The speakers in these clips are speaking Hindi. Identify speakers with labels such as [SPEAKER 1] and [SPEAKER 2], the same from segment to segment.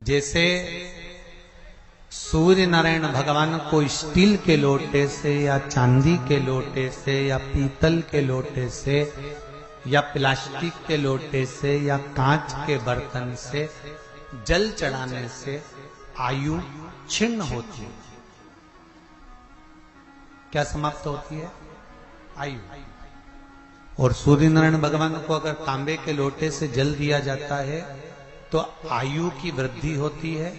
[SPEAKER 1] जैसे सूर्य नारायण भगवान को स्टील के लोटे से या चांदी के लोटे से या पीतल के लोटे से या प्लास्टिक के लोटे से या कांच के बर्तन से जल चढ़ाने से आयु छिन्न होती है। क्या समाप्त होती है? आयु। और सूर्य नारायण भगवान को अगर तांबे के लोटे से जल दिया जाता है तो आयु की वृद्धि होती है,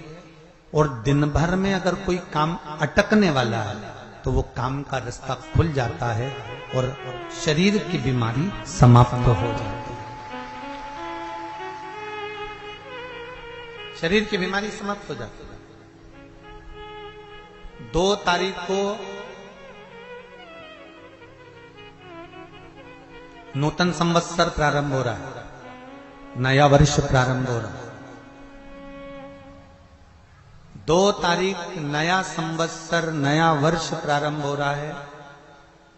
[SPEAKER 1] और दिन भर में अगर कोई काम अटकने वाला है तो वो काम का रास्ता खुल जाता है और शरीर की बीमारी समाप्त हो जाती है। शरीर की बीमारी समाप्त हो जाती है। 2 तारीख को नूतन संवत्सर प्रारंभ हो रहा है, नया वर्ष प्रारंभ हो रहा है। 2 तारीख नया संवत्सर नया वर्ष प्रारंभ हो रहा है।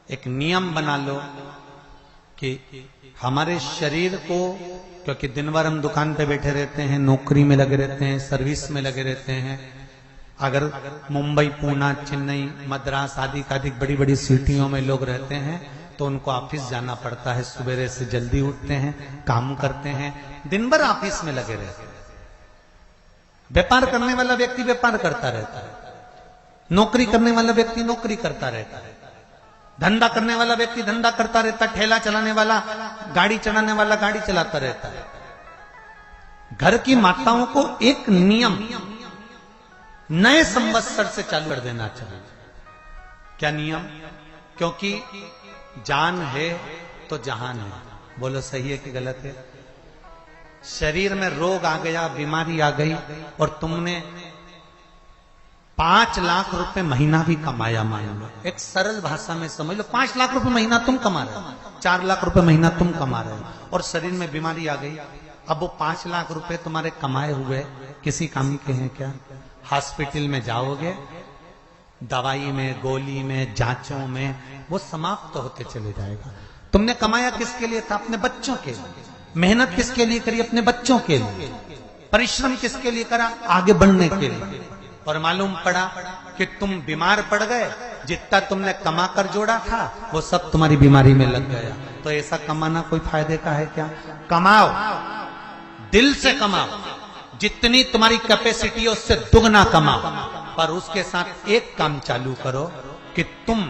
[SPEAKER 1] एक नियम बना लो कि हमारे शरीर को, क्योंकि दिन भर हम दुकान पे बैठे रहते हैं, नौकरी में लगे रहते हैं, सर्विस में लगे रहते हैं। अगर मुंबई, पूना, चेन्नई, मद्रास आदि अधिक बड़ी बड़ी सिटियों में लोग रहते हैं तो उनको ऑफिस जाना पड़ता है। सवेरे से जल्दी उठते हैं, काम करते हैं, दिन भर ऑफिस में लगे रहते हैं। व्यापार करने वाला व्यक्ति व्यापार करता रहता है, नौकरी करने वाला व्यक्ति नौकरी करता रहता है, धंधा करने वाला व्यक्ति धंधा करता रहता है, ठेला चलाने वाला, गाड़ी चलाने वाला गाड़ी चलाता रहता है। घर की माताओं को एक नियम नए संवत्सर से चालू कर देना चाहिए। क्या नियम? क्योंकि जान है तो जहान है। बोलो सही है कि गलत है? शरीर में रोग आ गया, बीमारी आ गई और तुमने 5 लाख रुपए महीना भी कमाया, मान लो, एक सरल भाषा में समझ लो, 5 लाख रुपए महीना तुम कमा रहे हो, 4 लाख रुपए महीना तुम कमा रहे हो, और शरीर में बीमारी आ गई। अब वो 5 लाख रुपए तुम्हारे कमाए हुए किसी काम के हैं क्या? हॉस्पिटल में जाओगे, दवाई में, गोली में, जांचों में वो समाप्त होते चले जाएगा। तुमने कमाया किसके लिए था? अपने बच्चों के लिए। मेहनत किसके लिए करी? अपने बच्चों के लिए। परिश्रम किसके लिए करा? आगे बढ़ने के लिए। और मालूम पड़ा कि तुम बीमार पड़ गए, जितना तुमने कमा कर जोड़ा था वो सब तुम्हारी बीमारी में लग गया। तो ऐसा कमाना कोई फायदे का है क्या? कमाओ, दिल से कमाओ, जितनी तुम्हारी कैपेसिटी है उससे दुगना कमाओ, पर उसके साथ एक काम चालू करो कि तुम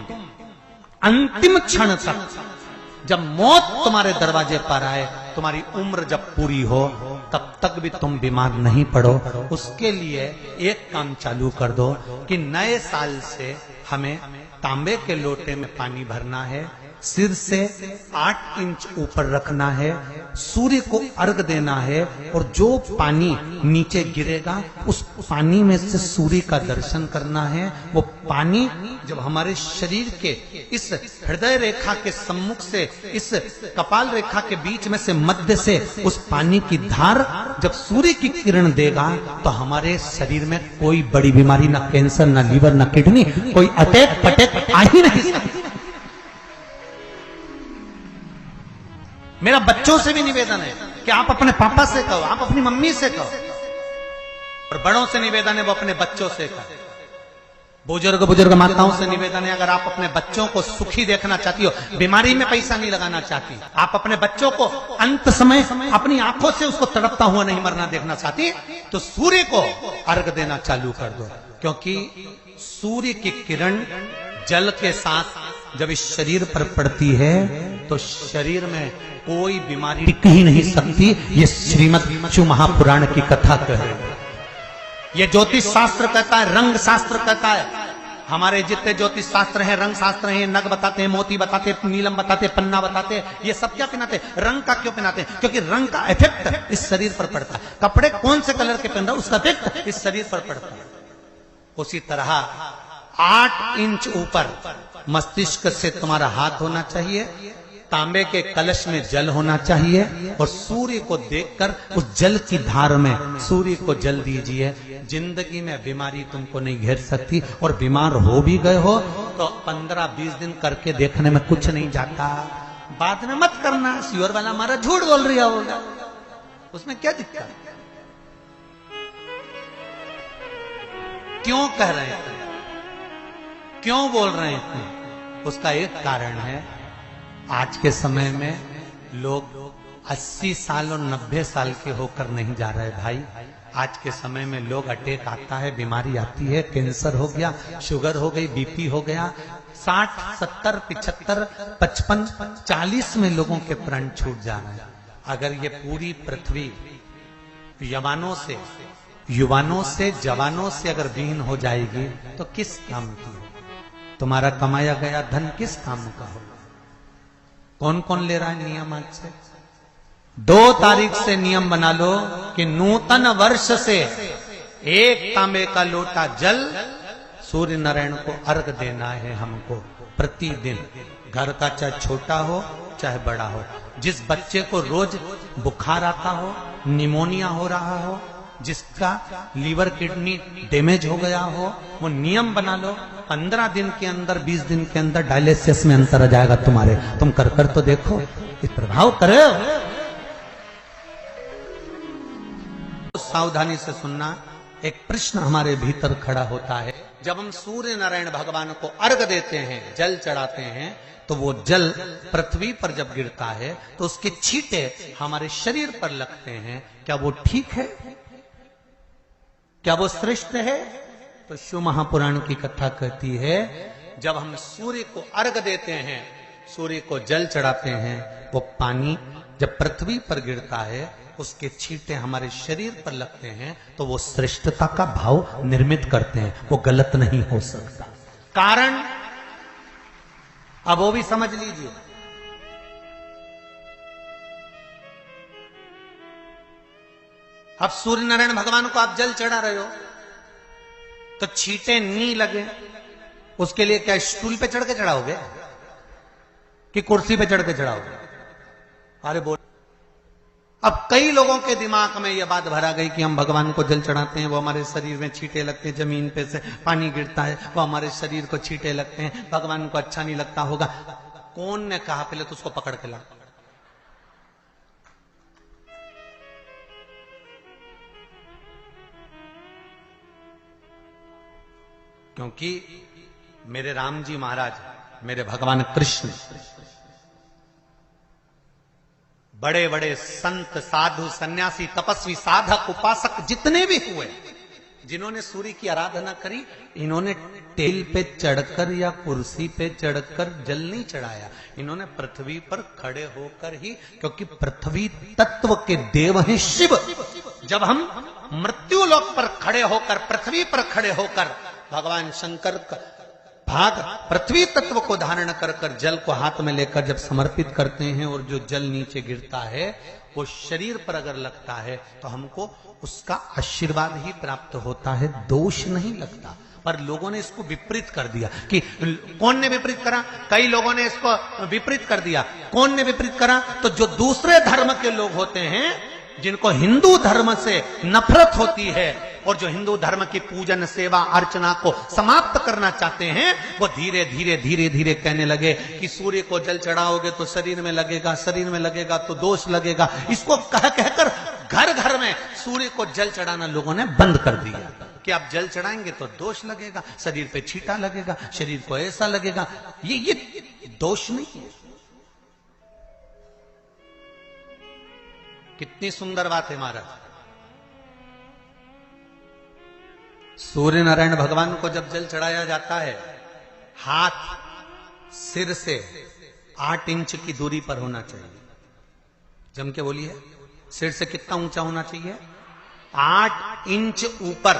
[SPEAKER 1] अंतिम क्षण तक, जब मौत तुम्हारे दरवाजे पर आए, तुम्हारी उम्र जब पूरी हो, तब तक भी तुम बीमार नहीं पड़ो। उसके लिए एक काम चालू कर दो कि नए साल से हमें तांबे के लोटे में पानी भरना है, सिर से 8 इंच ऊपर रखना है, सूर्य को अर्घ देना है, और जो पानी नीचे गिरेगा उस पानी में से सूर्य का दर्शन करना है। वो पानी जब हमारे शरीर के इस हृदय रेखा के सम्मुख से, इस कपाल रेखा के बीच में से, मध्य से उस पानी की धार जब सूर्य की किरण देगा तो हमारे शरीर में कोई बड़ी बीमारी, ना कैंसर, ना लीवर, ना किडनी, कोई अटैक पटैक आ ही नहीं सकती। मेरा बच्चों से भी निवेदन है कि आप अपने पापा से कहो, आप अपनी मम्मी से कहो, और बड़ों से निवेदन है वो अपने बच्चों से कहो। बुजुर्ग माताओं से निवेदन है, अगर आप अपने बच्चों को सुखी देखना चाहती हो, बीमारी में पैसा नहीं लगाना चाहती, आप अपने बच्चों को अंत समय अपनी आंखों से उसको तड़पता हुआ नहीं मरना देखना चाहती, तो सूर्य को अर्घ देना चालू कर दो। क्योंकि सूर्य की किरण जल के साथ जब इस शरीर पर पड़ती है तो शरीर में कोई बीमारी टिक ही नहीं सकती। ये श्रीमद् विष्णु महापुराण की कथा कहे। ये ज्योतिष शास्त्र कहता है, रंग शास्त्र कहता है। हमारे जितने ज्योतिष शास्त्र हैं, रंग शास्त्र हैं, नग बताते हैं, मोती बताते हैं, नीलम बताते हैं, पन्ना बताते हैं, ये सब क्या पहनाते हैं? रंग का क्यों पहनाते हैं? क्योंकि रंग का इफेक्ट इस शरीर पर पड़ता है। कपड़े कौन से कलर के पहन रहा है उसका इफेक्ट इस शरीर पर पड़ता है। उसी तरह 8 इंच ऊपर मस्तिष्क से तुम्हारा हाथ होना चाहिए, तांबे के कलश में जल होना चाहिए, और सूर्य को देखकर उस जल की धार में सूर्य को जल दीजिए। जिंदगी में बीमारी तुमको नहीं घेर सकती, और बीमार हो भी गए हो तो 15-20 दिन करके देखने में कुछ नहीं जाता। बाद में मत करना, श्योर वाला हमारा झूठ बोल रहा होगा, उसमें क्या दिक्कत? क्यों कह रहे हैं, क्यों बोल रहे हैं? उसका एक कारण है, आज के समय में लोग 80 साल और 90 साल के होकर नहीं जा रहे भाई। आज के समय में लोग अटैक आता है, बीमारी आती है, कैंसर हो गया, शुगर हो गई, बीपी हो गया, 60, 70, 75, 55, 40 में लोगों के प्राण छूट जा रहे हैं। अगर ये पूरी पृथ्वी युवानों से जवानों से अगर विहीन हो जाएगी तो किस काम की हो? तुम्हारा कमाया गया धन किस काम का हो? कौन कौन ले रहा है नियम? आज से 2 तारीख से नियम बना लो कि नूतन वर्ष से 1 तांबे का लोटा जल सूर्य नारायण को अर्घ देना है हमको प्रतिदिन। घर का चाहे छोटा हो चाहे बड़ा हो, जिस बच्चे को रोज बुखार आता हो, निमोनिया हो रहा हो, जिसका लीवर किडनी डैमेज हो गया हो, वो नियम बना लो 15 दिन के अंदर 20 दिन के अंदर डायलिसिस में अंतर आ जाएगा तुम्हारे। तुम कर तो देखो, इस प्रभाव करो। सावधानी से सुनना। एक प्रश्न हमारे भीतर खड़ा होता है, जब हम सूर्य नारायण भगवान को अर्घ देते हैं, जल चढ़ाते हैं, तो वो जल पृथ्वी पर जब गिरता है तो उसके छींटे हमारे शरीर पर लगते हैं। क्या वो ठीक है? क्या वो श्रेष्ठ है? तो शिव महापुराण की कथा कहती है, जब हम सूर्य को अर्घ देते हैं, सूर्य को जल चढ़ाते हैं, वो पानी जब पृथ्वी पर गिरता है, उसके छींटे हमारे शरीर पर लगते हैं, तो वो श्रेष्ठता का भाव निर्मित करते हैं। वो गलत नहीं हो सकता। कारण अब वो भी समझ लीजिए। अब सूर्य नारायण भगवान को आप जल चढ़ा रहे हो तो छींटे नहीं लगे, उसके लिए क्या स्टूल पे चढ़ के चढ़ाओगे कि कुर्सी पे चढ़ के चढ़ाओगे? अरे बोल। अब कई लोगों के दिमाग में यह बात भरा गई कि हम भगवान को जल चढ़ाते हैं, वो हमारे शरीर में छींटे लगते हैं, जमीन पे से पानी गिरता है, वो हमारे शरीर को छींटे लगते हैं, भगवान को अच्छा नहीं लगता होगा। कौन ने कहा? पहले तो उसको पकड़ के ला। क्योंकि मेरे राम जी महाराज, मेरे भगवान कृष्ण, बड़े बड़े संत, साधु, सन्यासी, तपस्वी, साधक, उपासक जितने भी हुए, जिन्होंने सूर्य की आराधना करी, इन्होंने टेल पे चढ़कर या कुर्सी पे चढ़कर जल नहीं चढ़ाया। इन्होंने पृथ्वी पर खड़े होकर ही, क्योंकि पृथ्वी तत्व के देव हैं शिव। जब हम मृत्यु लोक पर खड़े होकर, पृथ्वी पर खड़े होकर भगवान शंकर का भाग पृथ्वी तत्व को धारण कर कर जल को हाथ में लेकर जब समर्पित करते हैं, और जो जल नीचे गिरता है वो शरीर पर अगर लगता है तो हमको उसका आशीर्वाद ही प्राप्त होता है, दोष नहीं लगता। पर लोगों ने इसको विपरीत कर दिया। कि कौन ने विपरीत करा? कई लोगों ने इसको विपरीत कर दिया। कौन ने विपरीत करा? तो जो दूसरे धर्म के लोग होते हैं, जिनको हिंदू धर्म से नफरत होती है और जो हिंदू धर्म की पूजन, सेवा, अर्चना को समाप्त करना चाहते हैं, वो धीरे धीरे धीरे धीरे कहने लगे कि सूर्य को जल चढ़ाओगे तो शरीर में लगेगा, शरीर में लगेगा तो दोष लगेगा। इसको कह कहकर घर घर में सूर्य को जल चढ़ाना लोगों ने बंद कर दिया कि आप जल चढ़ाएंगे तो दोष लगेगा, शरीर पे छींटा लगेगा, शरीर को ऐसा लगेगा। ये दोष नहीं है। कितनी सुंदर बात है महाराज। सूर्य नारायण भगवान को जब जल चढ़ाया जाता है, हाथ सिर से 8 इंच की दूरी पर होना चाहिए। जम के बोलिए, सिर से कितना ऊंचा होना चाहिए? 8 इंच ऊपर।